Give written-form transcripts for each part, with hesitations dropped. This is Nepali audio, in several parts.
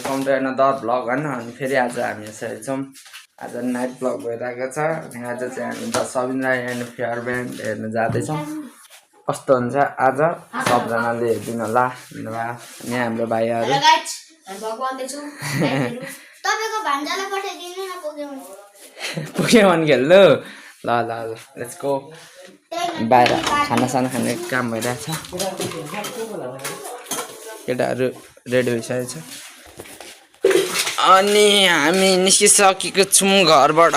वेलकम टु अनदर भ्लग हैन। अनि फेरि आज हामी यसरी छौँ। आज नाइट भ्लग भइरहेको छ अनि आज चाहिँ हामी the Sabin Rai and fair band हेर्न जाँदैछौँ। कस्तो हुन्छ आज सबजनाले हेरिदिनु होला। धन्यवाद। अनि हाम्रो भाइहरू पोकेमन खेल्नु ल ल ल लेट्स गो। बाहिर खानासाना खाने काम भइरहेछ। केटाहरू रेडी भइसकेको छ अनि हामी निस्किसकेको छौँ घरबाट।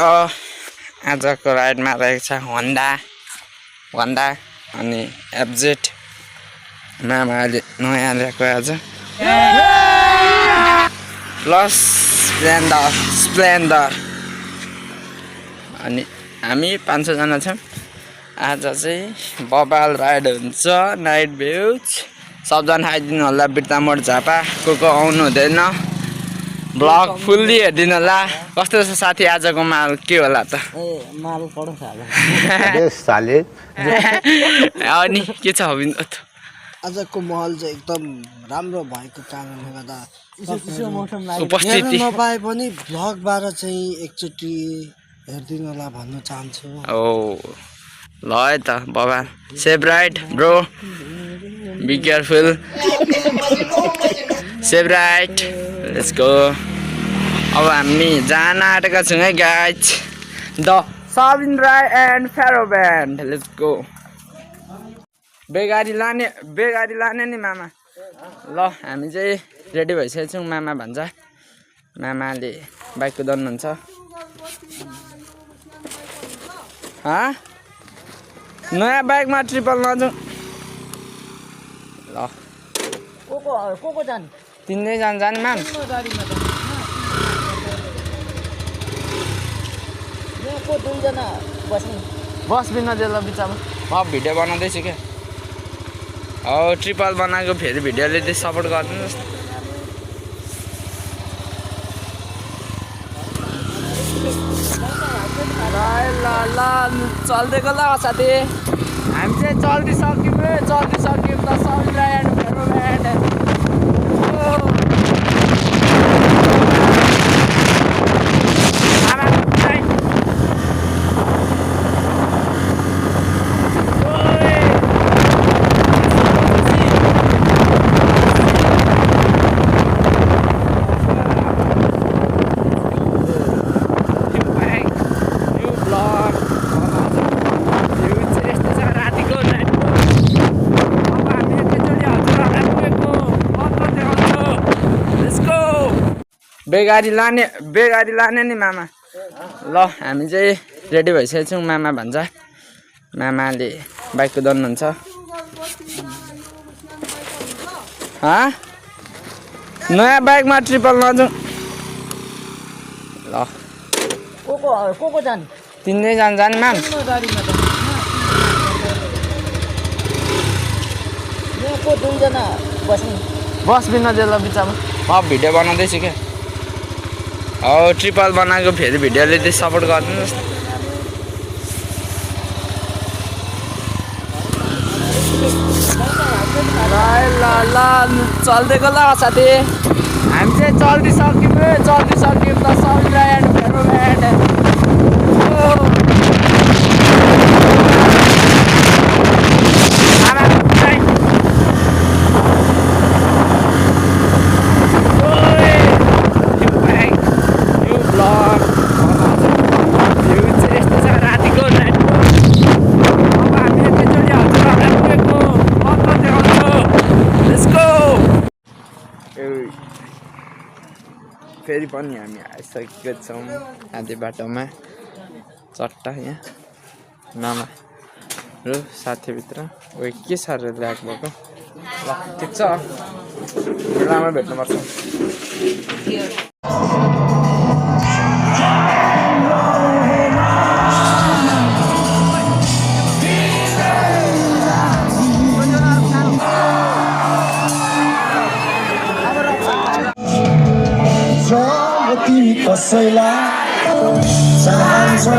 आजको राइडमा रहेको छ होन्डा अनि एफजेड मामाले नयाँ ल्याएको आज प्लस स्प्लेन्डर अनि हामी 500 जना छौँ। आज चाहिँ बबाल राइड हुन्छ नाइट भ्यूज। सबजना आइदिनु होला। बिर्तामोड झापा को आउनु हुँदैन ब्लग फुल्ली हेरिदिनु होला। कस्तो छ साथी आजको माल के होला त? माल पढो साले अनि के छ विनोद? आजको महल चाहिँ एकदम राम्रो भएको कारणले गर्दा उपस्थिति नपाए पनि भ्लगबाट चाहिँ एकचोटि हेरिदिनु होला भन्न चाहन्छु। ओ ल है त बाबा save right bro be careful save right let's go. अब हामी जान आँटेका छौँ है guys the Sabin Rai and fair band let's go. बेगारी लाने नि मामा। ल हामी चाहिँ रेडी भइसकेको छौँ। मामा भन्छ मामाले बाइक कुदाउनुहुन्छ। नयाँ बाइकमा ट्रिपल नजाउँ ल। को जाने? तिनजना जाने म्याम। दुईजना बस्ने बस बिना जेल बिचमा म भिडियो बनाउँदैछु क्या। हो ट्रिपल बनाएको फेरि भिडियोले चाहिँ सपोर्ट गरिदिनुहोस्। ल चल्दैको ल साथी हामी चाहिँ चल्दिसक्यौँ त Sabin Rai and fair band. बेगारी लाने नि मामा। ल हामी चाहिँ रेडी भइसकेको छौँ। मामा भन्छ मामाले बाइक कुदाउनुहुन्छ। नयाँ बाइकमा ट्रिपल नजाउँ ल। को जाने? तिनजना जाने म्याम। दुईजना बस्ने बस बिना जेल बिचमा म भिडियो बनाउँदैछु क्या। हो ट्रिपल बनाएको फेरि भिडियोले चाहिँ सपोर्ट गरिदिनुहोस्। ल चल्दैको ल साथी हामी चाहिँ चल्दिसक्यौँ त Sabin Rai and fair band. फेरि पनि हामी आइसकेको छौँ आधी बाटोमा। चट्टा यहाँ मामाहरू साथीभित्र उयो के साह्रो ल्याक भएको। ल ठिक छ राम्रो भेट्नुपर्छ। कसैलाई चाहन्छौ